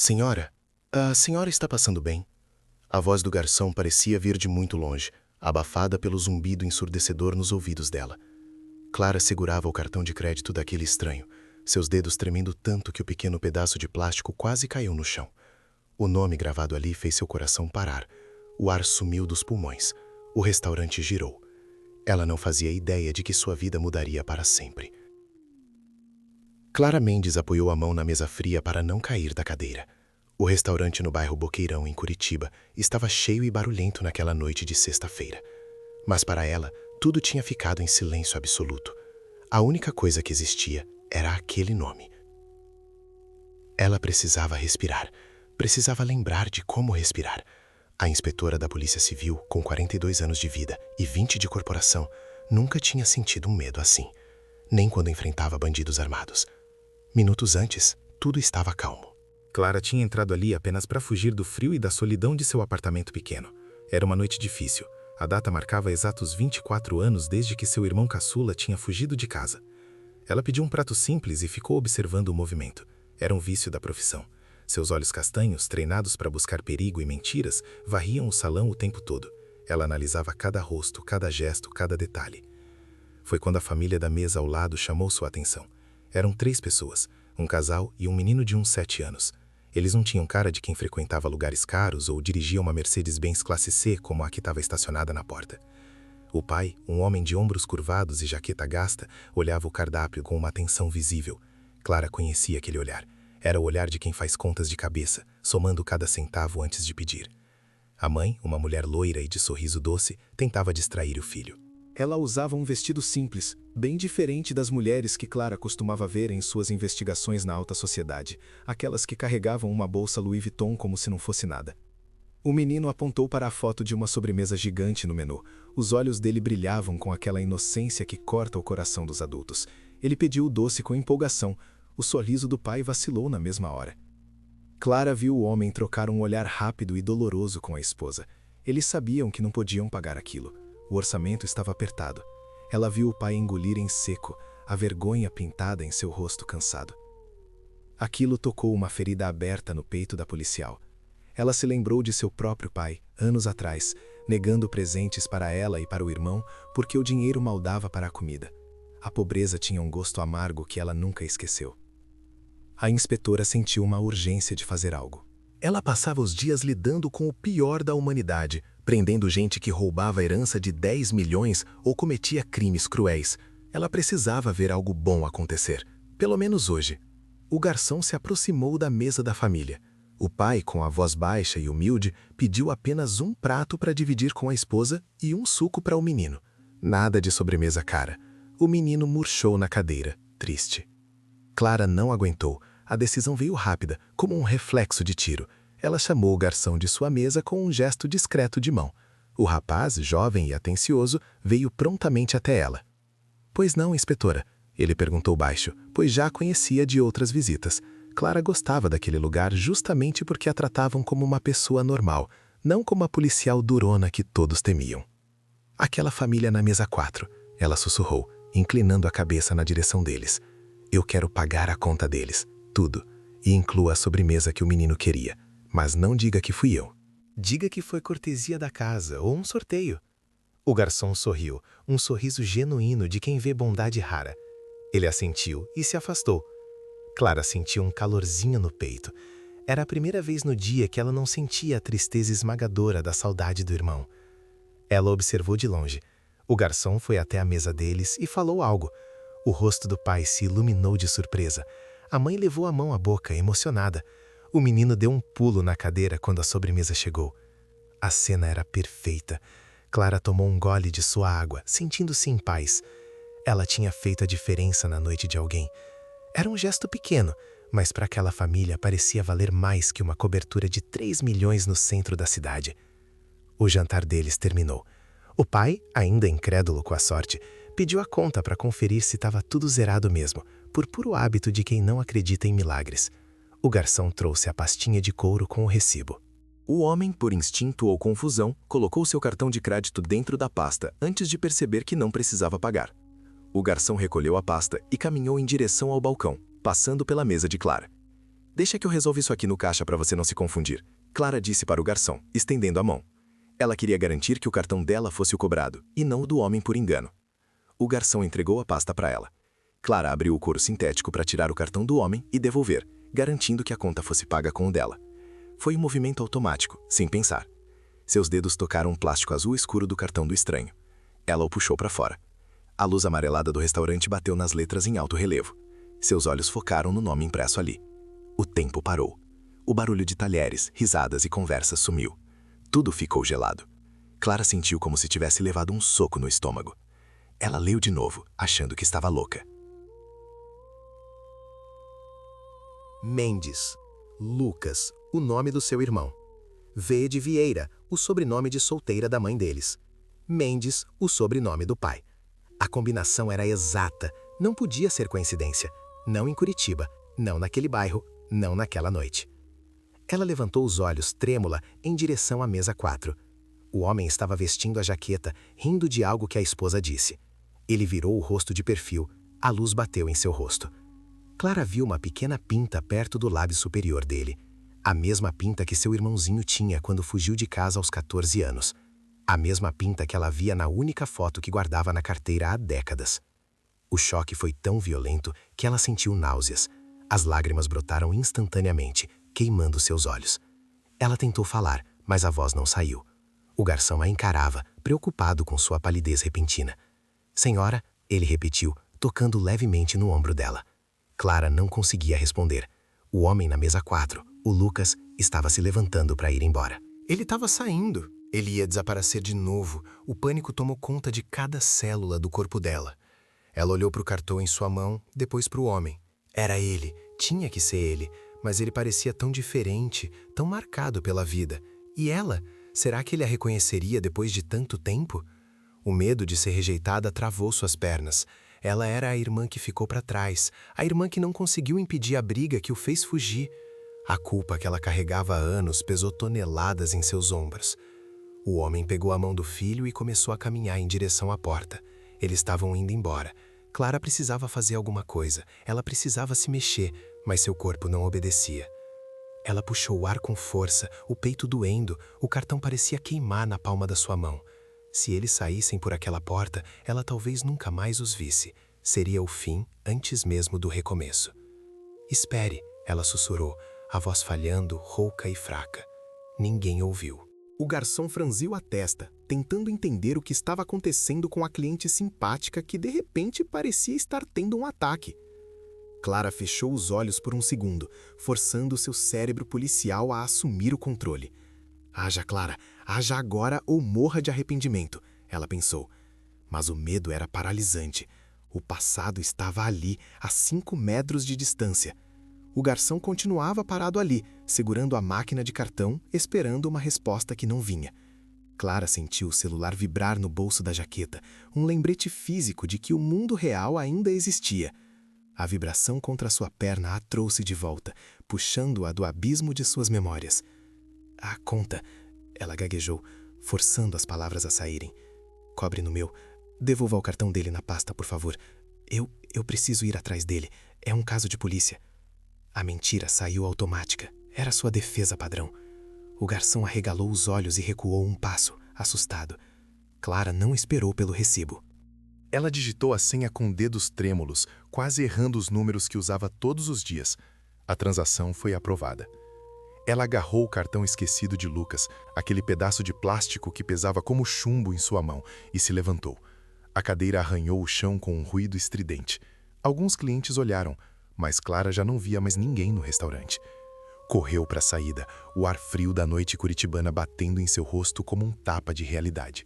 Senhora, a senhora está passando bem? A voz do garçom parecia vir de muito longe, abafada pelo zumbido ensurdecedor nos ouvidos dela. Clara segurava o cartão de crédito daquele estranho, seus dedos tremendo tanto que o pequeno pedaço de plástico quase caiu no chão. O nome gravado ali fez seu coração parar. O ar sumiu dos pulmões. O restaurante girou. Ela não fazia ideia de que sua vida mudaria para sempre. Clara Mendes apoiou a mão na mesa fria para não cair da cadeira. O restaurante no bairro Boqueirão, em Curitiba, estava cheio e barulhento naquela noite de sexta-feira. Mas para ela, tudo tinha ficado em silêncio absoluto. A única coisa que existia era aquele nome. Ela precisava respirar. Precisava lembrar de como respirar. A inspetora da Polícia Civil, com 42 anos de vida e 20 de corporação, nunca tinha sentido um medo assim. Nem quando enfrentava bandidos armados. Minutos antes, tudo estava calmo. Clara tinha entrado ali apenas para fugir do frio e da solidão de seu apartamento pequeno. Era uma noite difícil. A data marcava exatos 24 anos desde que seu irmão caçula tinha fugido de casa. Ela pediu um prato simples e ficou observando o movimento. Era um vício da profissão. Seus olhos castanhos, treinados para buscar perigo e mentiras, varriam o salão o tempo todo. Ela analisava cada rosto, cada gesto, cada detalhe. Foi quando a família da mesa ao lado chamou sua atenção. Eram 3 pessoas, um casal e um menino de uns 7 anos. Eles não tinham cara de quem frequentava lugares caros ou dirigia uma Mercedes-Benz classe C como a que estava estacionada na porta. O pai, um homem de ombros curvados e jaqueta gasta, olhava o cardápio com uma atenção visível. Clara conhecia aquele olhar. Era o olhar de quem faz contas de cabeça, somando cada centavo antes de pedir. A mãe, uma mulher loira e de sorriso doce, tentava distrair o filho. Ela usava um vestido simples, bem diferente das mulheres que Clara costumava ver em suas investigações na alta sociedade, aquelas que carregavam uma bolsa Louis Vuitton como se não fosse nada. O menino apontou para a foto de uma sobremesa gigante no menu. Os olhos dele brilhavam com aquela inocência que corta o coração dos adultos. Ele pediu o doce com empolgação. O sorriso do pai vacilou na mesma hora. Clara viu o homem trocar um olhar rápido e doloroso com a esposa. Eles sabiam que não podiam pagar aquilo. O orçamento estava apertado. Ela viu o pai engolir em seco, a vergonha pintada em seu rosto cansado. Aquilo tocou uma ferida aberta no peito da policial. Ela se lembrou de seu próprio pai, anos atrás, negando presentes para ela e para o irmão porque o dinheiro mal dava para a comida. A pobreza tinha um gosto amargo que ela nunca esqueceu. A inspetora sentiu uma urgência de fazer algo. Ela passava os dias lidando com o pior da humanidade, prendendo gente que roubava a herança de 10 milhões ou cometia crimes cruéis. Ela precisava ver algo bom acontecer, pelo menos hoje. O garçom se aproximou da mesa da família. O pai, com a voz baixa e humilde, pediu apenas um prato para dividir com a esposa e um suco para o menino. Nada de sobremesa cara. O menino murchou na cadeira, triste. Clara não aguentou. A decisão veio rápida, como um reflexo de tiro. Ela chamou o garçom de sua mesa com um gesto discreto de mão. O rapaz, jovem e atencioso, veio prontamente até ela. "Pois não, inspetora?" Ele perguntou baixo, pois já a conhecia de outras visitas. Clara gostava daquele lugar justamente porque a tratavam como uma pessoa normal, não como a policial durona que todos temiam. "Aquela família na mesa 4, ela sussurrou, inclinando a cabeça na direção deles. "Eu quero pagar a conta deles, tudo, e inclua a sobremesa que o menino queria. Mas não diga que fui eu. Diga que foi cortesia da casa ou um sorteio." O garçom sorriu, um sorriso genuíno de quem vê bondade rara. Ele assentiu e se afastou. Clara sentiu um calorzinho no peito. Era a primeira vez no dia que ela não sentia a tristeza esmagadora da saudade do irmão. Ela observou de longe. O garçom foi até a mesa deles e falou algo. O rosto do pai se iluminou de surpresa. A mãe levou a mão à boca, emocionada. O menino deu um pulo na cadeira quando a sobremesa chegou. A cena era perfeita. Clara tomou um gole de sua água, sentindo-se em paz. Ela tinha feito a diferença na noite de alguém. Era um gesto pequeno, mas para aquela família parecia valer mais que uma cobertura de 3 milhões no centro da cidade. O jantar deles terminou. O pai, ainda incrédulo com a sorte, pediu a conta para conferir se estava tudo zerado mesmo, por puro hábito de quem não acredita em milagres. O garçom trouxe a pastinha de couro com o recibo. O homem, por instinto ou confusão, colocou seu cartão de crédito dentro da pasta antes de perceber que não precisava pagar. O garçom recolheu a pasta e caminhou em direção ao balcão, passando pela mesa de Clara. Deixa que eu resolva isso aqui no caixa para você não se confundir, Clara disse para o garçom, estendendo a mão. Ela queria garantir que o cartão dela fosse o cobrado, e não o do homem por engano. O garçom entregou a pasta para ela. Clara abriu o couro sintético para tirar o cartão do homem e devolver, garantindo que a conta fosse paga com o dela. Foi um movimento automático, sem pensar. Seus dedos tocaram um plástico azul escuro do cartão do estranho. Ela o puxou para fora. A luz amarelada do restaurante bateu nas letras em alto relevo. Seus olhos focaram no nome impresso ali. O tempo parou. O barulho de talheres, risadas e conversas sumiu. Tudo ficou gelado. Clara sentiu como se tivesse levado um soco no estômago. Ela leu de novo, achando que estava louca. Mendes. Lucas, o nome do seu irmão. V de Vieira, o sobrenome de solteira da mãe deles. Mendes, o sobrenome do pai. A combinação era exata, não podia ser coincidência. Não em Curitiba, não naquele bairro, não naquela noite. Ela levantou os olhos, trêmula, em direção à mesa 4. O homem estava vestindo a jaqueta, rindo de algo que a esposa disse. Ele virou o rosto de perfil, a luz bateu em seu rosto. Clara viu uma pequena pinta perto do lábio superior dele. A mesma pinta que seu irmãozinho tinha quando fugiu de casa aos 14 anos. A mesma pinta que ela via na única foto que guardava na carteira há décadas. O choque foi tão violento que ela sentiu náuseas. As lágrimas brotaram instantaneamente, queimando seus olhos. Ela tentou falar, mas a voz não saiu. O garçom a encarava, preocupado com sua palidez repentina. Senhora, ele repetiu, tocando levemente no ombro dela. Clara não conseguia responder. O homem na mesa 4, o Lucas, estava se levantando para ir embora. Ele estava saindo. Ele ia desaparecer de novo. O pânico tomou conta de cada célula do corpo dela. Ela olhou para o cartão em sua mão, depois para o homem. Era ele, tinha que ser ele, mas ele parecia tão diferente, tão marcado pela vida. E ela? Será que ele a reconheceria depois de tanto tempo? O medo de ser rejeitada travou suas pernas. Ela era a irmã que ficou para trás, a irmã que não conseguiu impedir a briga que o fez fugir. A culpa que ela carregava há anos pesou toneladas em seus ombros. O homem pegou a mão do filho e começou a caminhar em direção à porta. Eles estavam indo embora. Clara precisava fazer alguma coisa. Ela precisava se mexer, mas seu corpo não obedecia. Ela puxou o ar com força, o peito doendo, o cartão parecia queimar na palma da sua mão. Se eles saíssem por aquela porta, ela talvez nunca mais os visse. Seria o fim antes mesmo do recomeço. Espere, ela sussurrou, a voz falhando, rouca e fraca. Ninguém ouviu. O garçom franziu a testa, tentando entender o que estava acontecendo com a cliente simpática que de repente parecia estar tendo um ataque. Clara fechou os olhos por um segundo, forçando seu cérebro policial a assumir o controle. Haja, Clara, haja agora ou morra de arrependimento, ela pensou. Mas o medo era paralisante. O passado estava ali, a 5 metros de distância. O garçom continuava parado ali, segurando a máquina de cartão, esperando uma resposta que não vinha. Clara sentiu o celular vibrar no bolso da jaqueta, um lembrete físico de que o mundo real ainda existia. A vibração contra sua perna a trouxe de volta, puxando-a do abismo de suas memórias. A conta, ela gaguejou, forçando as palavras a saírem. Cobre no meu. Devolva o cartão dele na pasta, por favor. Eu preciso ir atrás dele. É um caso de polícia. A mentira saiu automática. Era sua defesa padrão. O garçom arregalou os olhos e recuou um passo, assustado. Clara não esperou pelo recibo. Ela digitou a senha com dedos trêmulos, quase errando os números que usava todos os dias. A transação foi aprovada. Ela agarrou o cartão esquecido de Lucas, aquele pedaço de plástico que pesava como chumbo em sua mão, e se levantou. A cadeira arranhou o chão com um ruído estridente. Alguns clientes olharam, mas Clara já não via mais ninguém no restaurante. Correu para a saída, o ar frio da noite curitibana batendo em seu rosto como um tapa de realidade.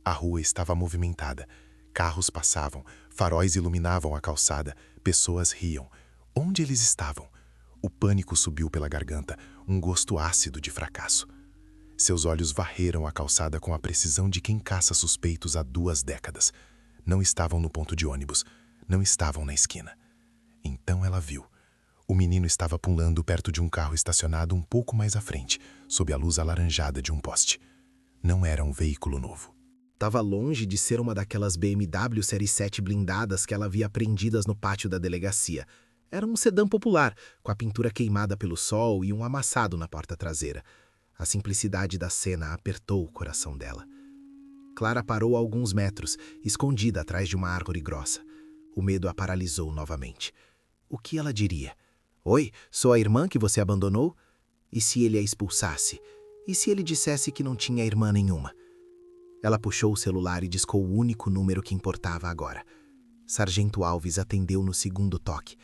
A rua estava movimentada. Carros passavam, faróis iluminavam a calçada, pessoas riam. Onde eles estavam? O pânico subiu pela garganta, um gosto ácido de fracasso. Seus olhos varreram a calçada com a precisão de quem caça suspeitos há 2 décadas. Não estavam no ponto de ônibus, não estavam na esquina. Então ela viu. O menino estava pulando perto de um carro estacionado um pouco mais à frente, sob a luz alaranjada de um poste. Não era um veículo novo. Estava longe de ser uma daquelas BMW Série 7 blindadas que ela via prendidas no pátio da delegacia. Era um sedã popular, com a pintura queimada pelo sol e um amassado na porta traseira. A simplicidade da cena apertou o coração dela. Clara parou a alguns metros, escondida atrás de uma árvore grossa. O medo a paralisou novamente. O que ela diria? Oi, sou a irmã que você abandonou? E se ele a expulsasse? E se ele dissesse que não tinha irmã nenhuma? Ela puxou o celular e discou o único número que importava agora. Sargento Alves atendeu no segundo toque.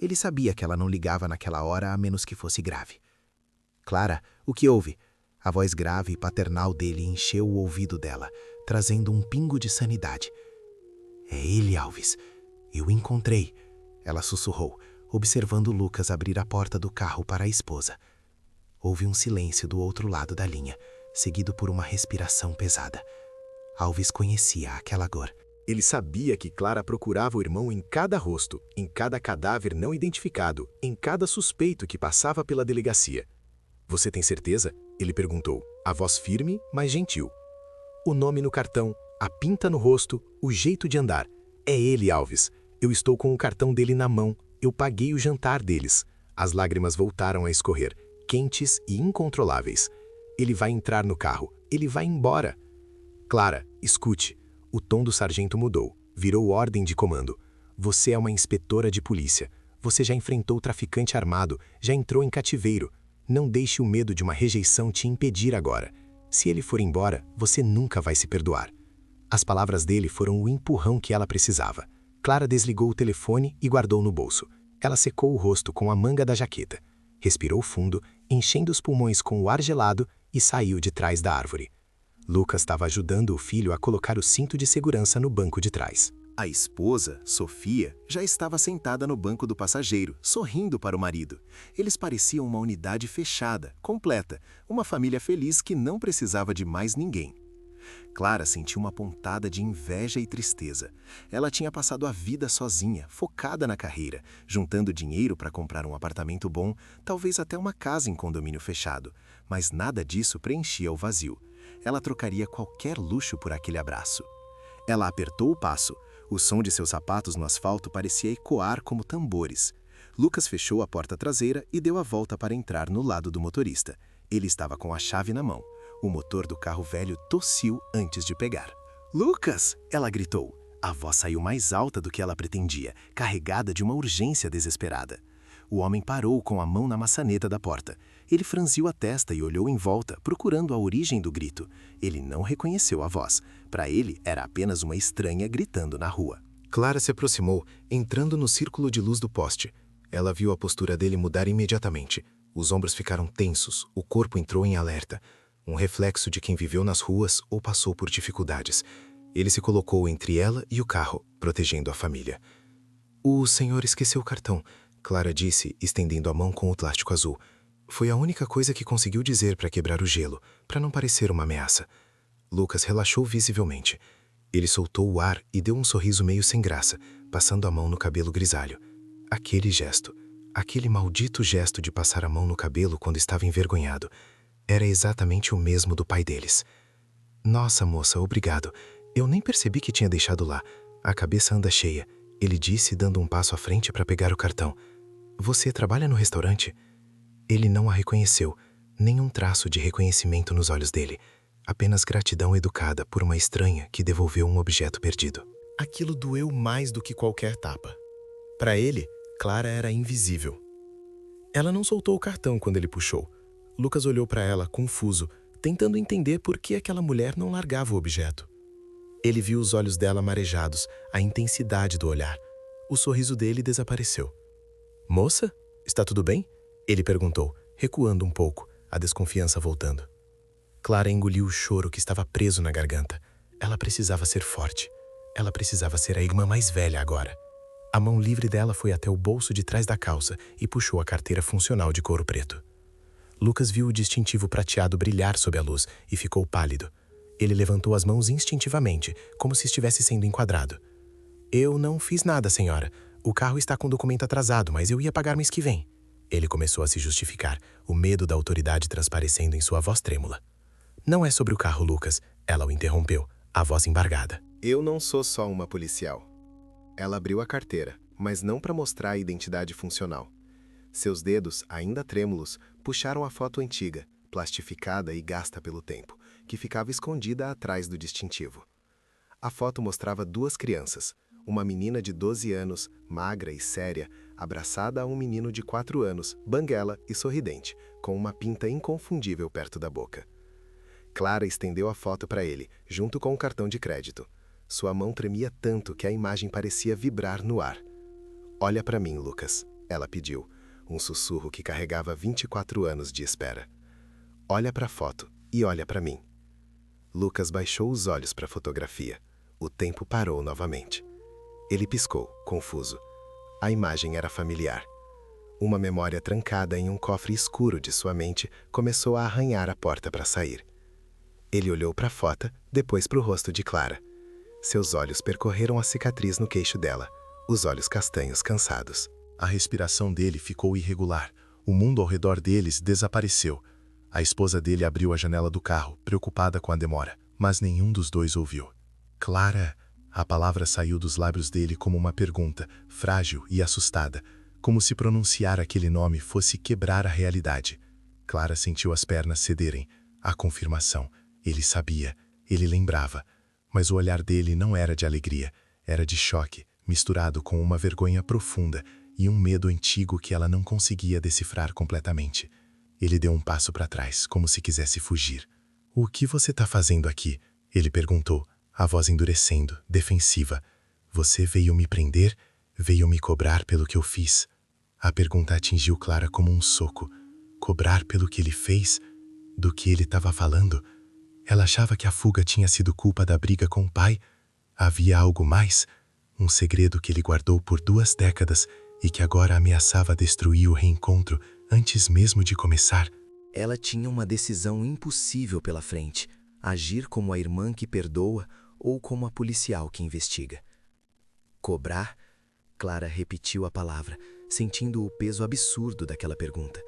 Ele sabia que ela não ligava naquela hora a menos que fosse grave. Clara, o que houve? A voz grave e paternal dele encheu o ouvido dela, trazendo um pingo de sanidade. É ele, Alves. Eu o encontrei. Ela sussurrou, observando Lucas abrir a porta do carro para a esposa. Houve um silêncio do outro lado da linha, seguido por uma respiração pesada. Alves conhecia aquela dor. Ele sabia que Clara procurava o irmão em cada rosto, em cada cadáver não identificado, em cada suspeito que passava pela delegacia. Você tem certeza? Ele perguntou, a voz firme, mas gentil. O nome no cartão, a pinta no rosto, o jeito de andar. É ele, Alves. Eu estou com o cartão dele na mão. Eu paguei o jantar deles. As lágrimas voltaram a escorrer, quentes e incontroláveis. Ele vai entrar no carro. Ele vai embora. Clara, escute. O tom do sargento mudou. Virou ordem de comando. Você é uma inspetora de polícia. Você já enfrentou o traficante armado, já entrou em cativeiro. Não deixe o medo de uma rejeição te impedir agora. Se ele for embora, você nunca vai se perdoar. As palavras dele foram o empurrão que ela precisava. Clara desligou o telefone e guardou no bolso. Ela secou o rosto com a manga da jaqueta. Respirou fundo, enchendo os pulmões com o ar gelado e saiu de trás da árvore. Lucas estava ajudando o filho a colocar o cinto de segurança no banco de trás. A esposa, Sofia, já estava sentada no banco do passageiro, sorrindo para o marido. Eles pareciam uma unidade fechada, completa, uma família feliz que não precisava de mais ninguém. Clara sentiu uma pontada de inveja e tristeza. Ela tinha passado a vida sozinha, focada na carreira, juntando dinheiro para comprar um apartamento bom, talvez até uma casa em condomínio fechado, mas nada disso preenchia o vazio. Ela trocaria qualquer luxo por aquele abraço. Ela apertou o passo. O som de seus sapatos no asfalto parecia ecoar como tambores. Lucas fechou a porta traseira e deu a volta para entrar no lado do motorista. Ele estava com a chave na mão. O motor do carro velho tossiu antes de pegar. "Lucas!" ela gritou. A voz saiu mais alta do que ela pretendia, carregada de uma urgência desesperada. O homem parou com a mão na maçaneta da porta. Ele franziu a testa e olhou em volta, procurando a origem do grito. Ele não reconheceu a voz. Para ele, era apenas uma estranha gritando na rua. Clara se aproximou, entrando no círculo de luz do poste. Ela viu a postura dele mudar imediatamente. Os ombros ficaram tensos, o corpo entrou em alerta. Um reflexo de quem viveu nas ruas ou passou por dificuldades. Ele se colocou entre ela e o carro, protegendo a família. "O senhor esqueceu o cartão", Clara disse, estendendo a mão com o plástico azul. Foi a única coisa que conseguiu dizer para quebrar o gelo, para não parecer uma ameaça. Lucas relaxou visivelmente. Ele soltou o ar e deu um sorriso meio sem graça, passando a mão no cabelo grisalho. Aquele gesto, aquele maldito gesto de passar a mão no cabelo quando estava envergonhado, era exatamente o mesmo do pai deles. "Nossa, moça, obrigado. Eu nem percebi que tinha deixado lá. A cabeça anda cheia", ele disse, dando um passo à frente para pegar o cartão. "Você trabalha no restaurante?" Ele não a reconheceu, nenhum traço de reconhecimento nos olhos dele, apenas gratidão educada por uma estranha que devolveu um objeto perdido. Aquilo doeu mais do que qualquer tapa. Para ele, Clara era invisível. Ela não soltou o cartão quando ele puxou. Lucas olhou para ela, confuso, tentando entender por que aquela mulher não largava o objeto. Ele viu os olhos dela marejados, a intensidade do olhar. O sorriso dele desapareceu. "Moça, está tudo bem?" Ele perguntou, recuando um pouco, a desconfiança voltando. Clara engoliu o choro que estava preso na garganta. Ela precisava ser forte. Ela precisava ser a irmã mais velha agora. A mão livre dela foi até o bolso de trás da calça e puxou a carteira funcional de couro preto. Lucas viu o distintivo prateado brilhar sob a luz e ficou pálido. Ele levantou as mãos instintivamente, como se estivesse sendo enquadrado. "Eu não fiz nada, senhora. O carro está com o documento atrasado, mas eu ia pagar mês que vem." Ele começou a se justificar, o medo da autoridade transparecendo em sua voz trêmula. "Não é sobre o carro, Lucas." Ela o interrompeu, a voz embargada. "Eu não sou só uma policial." Ela abriu a carteira, mas não para mostrar a identidade funcional. Seus dedos, ainda trêmulos, puxaram a foto antiga, plastificada e gasta pelo tempo, que ficava escondida atrás do distintivo. A foto mostrava duas crianças, uma menina de 12 anos, magra e séria, abraçada a um menino de 4 anos, banguela e sorridente, com uma pinta inconfundível perto da boca. Clara estendeu a foto para ele, junto com o cartão de crédito. Sua mão tremia tanto que a imagem parecia vibrar no ar. "Olha para mim, Lucas", ela pediu, um sussurro que carregava 24 anos de espera. "Olha para a foto e olha para mim." Lucas baixou os olhos para a fotografia. O tempo parou novamente. Ele piscou, confuso. A imagem era familiar. Uma memória trancada em um cofre escuro de sua mente começou a arranhar a porta para sair. Ele olhou para a foto, depois para o rosto de Clara. Seus olhos percorreram a cicatriz no queixo dela, os olhos castanhos cansados. A respiração dele ficou irregular. O mundo ao redor deles desapareceu. A esposa dele abriu a janela do carro, preocupada com a demora, mas nenhum dos dois ouviu. "Clara!" A palavra saiu dos lábios dele como uma pergunta, frágil e assustada, como se pronunciar aquele nome fosse quebrar a realidade. Clara sentiu as pernas cederem. A confirmação. Ele sabia, ele lembrava. Mas o olhar dele não era de alegria, era de choque, misturado com uma vergonha profunda e um medo antigo que ela não conseguia decifrar completamente. Ele deu um passo para trás, como se quisesse fugir. "O que você está fazendo aqui?" ele perguntou, a voz endurecendo, defensiva. "Você veio me prender? Veio me cobrar pelo que eu fiz?" A pergunta atingiu Clara como um soco. Cobrar pelo que ele fez? Do que ele estava falando? Ela achava que a fuga tinha sido culpa da briga com o pai. Havia algo mais? Um segredo que ele guardou por 2 décadas e que agora ameaçava destruir o reencontro antes mesmo de começar. Ela tinha uma decisão impossível pela frente: agir como a irmã que perdoa ou como a policial que investiga. Cobrar? Clara repetiu a palavra, sentindo o peso absurdo daquela pergunta.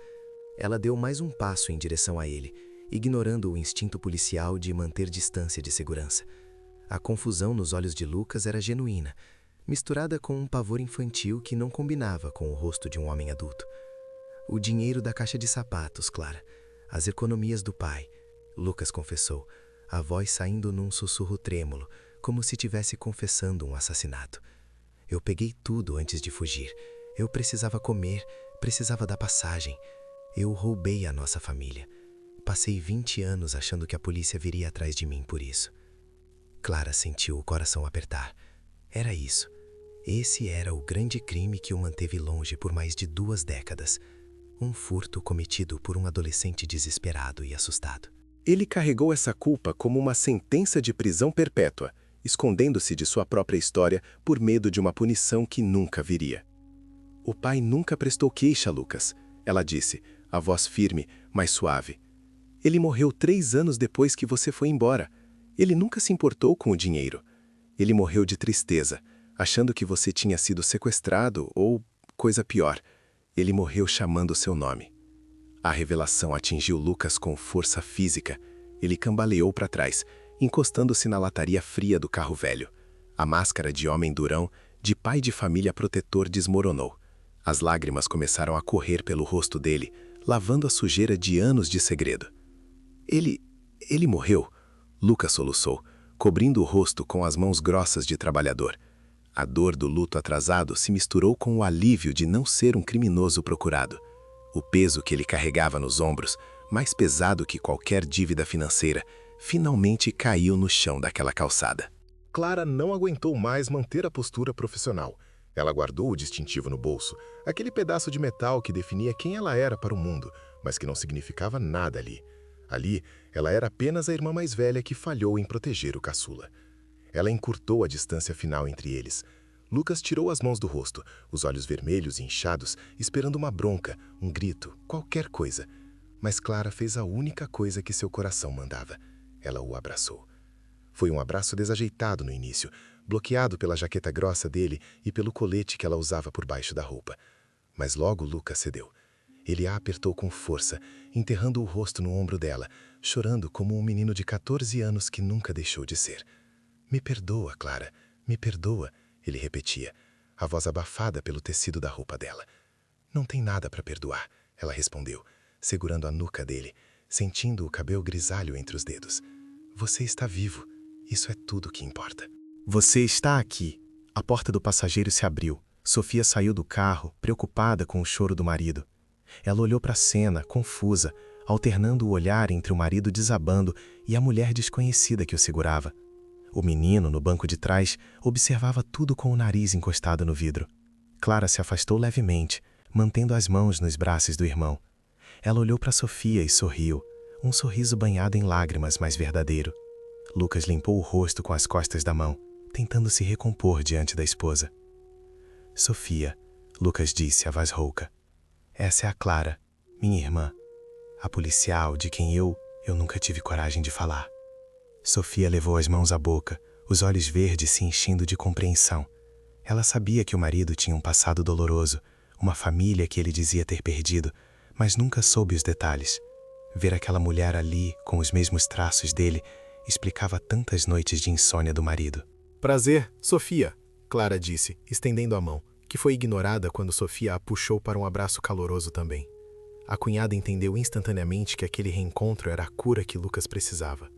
Ela deu mais um passo em direção a ele, ignorando o instinto policial de manter distância de segurança. A confusão nos olhos de Lucas era genuína, misturada com um pavor infantil que não combinava com o rosto de um homem adulto. "O dinheiro da caixa de sapatos, Clara. As economias do pai", Lucas confessou, a voz saindo num sussurro trêmulo, como se estivesse confessando um assassinato. "Eu peguei tudo antes de fugir. Eu precisava comer, precisava da passagem. Eu roubei a nossa família. Passei 20 anos achando que a polícia viria atrás de mim por isso." Clara sentiu o coração apertar. Era isso. Esse era o grande crime que o manteve longe por mais de 2 décadas. Um furto cometido por um adolescente desesperado e assustado. Ele carregou essa culpa como uma sentença de prisão perpétua, escondendo-se de sua própria história por medo de uma punição que nunca viria. "O pai nunca prestou queixa, Lucas", ela disse, a voz firme, mas suave. "Ele morreu 3 anos depois que você foi embora. Ele nunca se importou com o dinheiro. Ele morreu de tristeza, achando que você tinha sido sequestrado ou coisa pior. Ele morreu chamando seu nome." A revelação atingiu Lucas com força física. Ele cambaleou para trás, encostando-se na lataria fria do carro velho. A máscara de homem durão, de pai de família protetor, desmoronou. As lágrimas começaram a correr pelo rosto dele, lavando a sujeira de anos de segredo. Ele morreu", Lucas soluçou, cobrindo o rosto com as mãos grossas de trabalhador. A dor do luto atrasado se misturou com o alívio de não ser um criminoso procurado. O peso que ele carregava nos ombros, mais pesado que qualquer dívida financeira, finalmente caiu no chão daquela calçada. Clara não aguentou mais manter a postura profissional. Ela guardou o distintivo no bolso, aquele pedaço de metal que definia quem ela era para o mundo, mas que não significava nada ali. Ali, ela era apenas a irmã mais velha que falhou em proteger o caçula. Ela encurtou a distância final entre eles. Lucas tirou as mãos do rosto, os olhos vermelhos e inchados, esperando uma bronca, um grito, qualquer coisa. Mas Clara fez a única coisa que seu coração mandava. Ela o abraçou. Foi um abraço desajeitado no início, bloqueado pela jaqueta grossa dele e pelo colete que ela usava por baixo da roupa. Mas logo Lucas cedeu. Ele a apertou com força, enterrando o rosto no ombro dela, chorando como um menino de 14 anos que nunca deixou de ser. "Me perdoa, Clara, me perdoa", ele repetia. a voz abafada pelo tecido da roupa dela. Não tem nada para perdoar, ela respondeu, segurando a nuca dele, sentindo o cabelo grisalho entre os dedos. Você está vivo. Isso é tudo que importa. Você está aqui. A porta do passageiro se abriu. Sofia saiu do carro, preocupada com o choro do marido. Ela olhou para a cena, confusa, alternando o olhar entre o marido desabando e a mulher desconhecida que o segurava. O menino, no banco de trás, observava tudo com o nariz encostado no vidro. Clara se afastou levemente, mantendo as mãos nos braços do irmão. Ela olhou para Sofia e sorriu, um sorriso banhado em lágrimas, mas verdadeiro. Lucas limpou o rosto com as costas da mão, tentando se recompor diante da esposa. Sofia, Lucas disse a voz rouca. Essa é a Clara, minha irmã. A policial de quem eu nunca tive coragem de falar. Sofia levou as mãos à boca, os olhos verdes se enchendo de compreensão. Ela sabia que o marido tinha um passado doloroso, uma família que ele dizia ter perdido, mas nunca soube os detalhes. Ver aquela mulher ali, com os mesmos traços dele, explicava tantas noites de insônia do marido. Prazer, Sofia, Clara disse, estendendo a mão, que foi ignorada quando Sofia a puxou para um abraço caloroso também. A cunhada entendeu instantaneamente que aquele reencontro era a cura que Lucas precisava.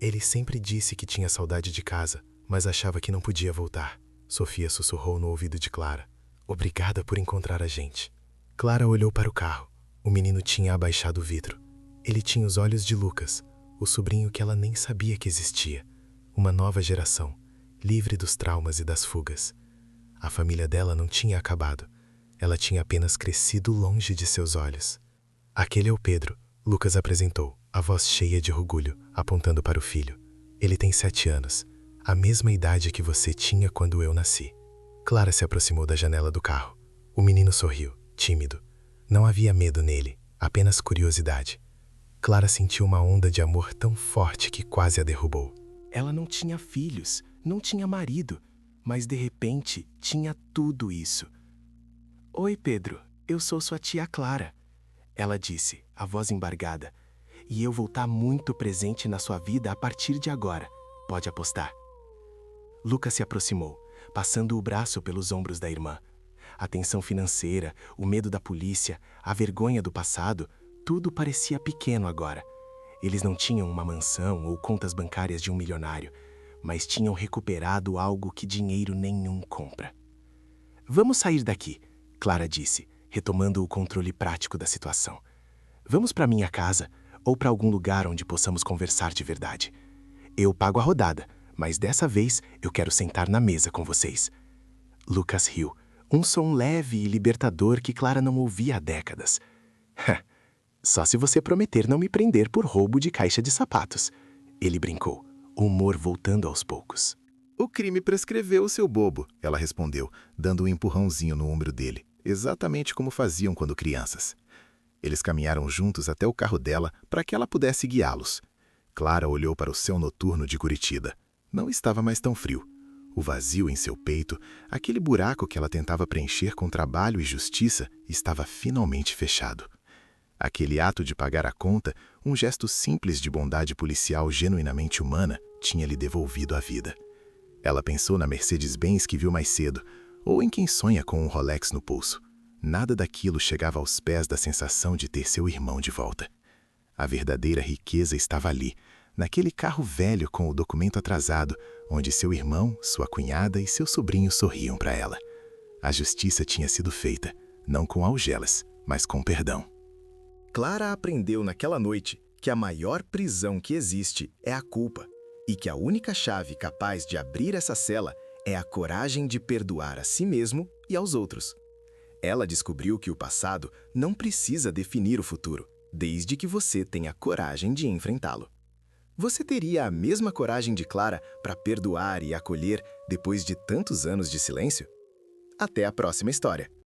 Ele sempre disse que tinha saudade de casa, mas achava que não podia voltar. Sofia sussurrou no ouvido de Clara. Obrigada por encontrar a gente. Clara olhou para o carro. O menino tinha abaixado o vidro. Ele tinha os olhos de Lucas, o sobrinho que ela nem sabia que existia. Uma nova geração, livre dos traumas e das fugas. A família dela não tinha acabado. Ela tinha apenas crescido longe de seus olhos. Aquele é o Pedro, Lucas apresentou, a voz cheia de orgulho, apontando para o filho. Ele tem 7 anos, a mesma idade que você tinha quando eu nasci. Clara se aproximou da janela do carro. O menino sorriu, tímido. Não havia medo nele, apenas curiosidade. Clara sentiu uma onda de amor tão forte que quase a derrubou. Ela não tinha filhos, não tinha marido, mas de repente tinha tudo isso. Oi, Pedro, eu sou sua tia Clara. Ela disse, a voz embargada, e eu vou estar muito presente na sua vida a partir de agora. Pode apostar. Lucas se aproximou, passando o braço pelos ombros da irmã. A tensão financeira, o medo da polícia, a vergonha do passado, tudo parecia pequeno agora. Eles não tinham uma mansão ou contas bancárias de um milionário, mas tinham recuperado algo que dinheiro nenhum compra. Vamos sair daqui, Clara disse, retomando o controle prático da situação. Vamos para minha casa ou para algum lugar onde possamos conversar de verdade. Eu pago a rodada, mas dessa vez eu quero sentar na mesa com vocês. Lucas riu, um som leve e libertador que Clara não ouvia há décadas. Só se você prometer não me prender por roubo de caixa de sapatos. Ele brincou, o humor voltando aos poucos. O crime prescreveu, seu bobo, ela respondeu, dando um empurrãozinho no ombro dele, exatamente como faziam quando crianças. Eles caminharam juntos até o carro dela para que ela pudesse guiá-los. Clara olhou para o céu noturno de Curitiba. Não estava mais tão frio. O vazio em seu peito, aquele buraco que ela tentava preencher com trabalho e justiça, estava finalmente fechado. Aquele ato de pagar a conta, um gesto simples de bondade policial genuinamente humana, tinha lhe devolvido a vida. Ela pensou na Mercedes-Benz que viu mais cedo, ou em quem sonha com um Rolex no pulso. Nada daquilo chegava aos pés da sensação de ter seu irmão de volta. A verdadeira riqueza estava ali, naquele carro velho com o documento atrasado, onde seu irmão, sua cunhada e seu sobrinho sorriam para ela. A justiça tinha sido feita, não com algelas, mas com perdão. Clara aprendeu naquela noite que a maior prisão que existe é a culpa, e que a única chave capaz de abrir essa cela é a coragem de perdoar a si mesmo e aos outros. Ela descobriu que o passado não precisa definir o futuro, desde que você tenha coragem de enfrentá-lo. Você teria a mesma coragem de Clara para perdoar e acolher depois de tantos anos de silêncio? Até a próxima história!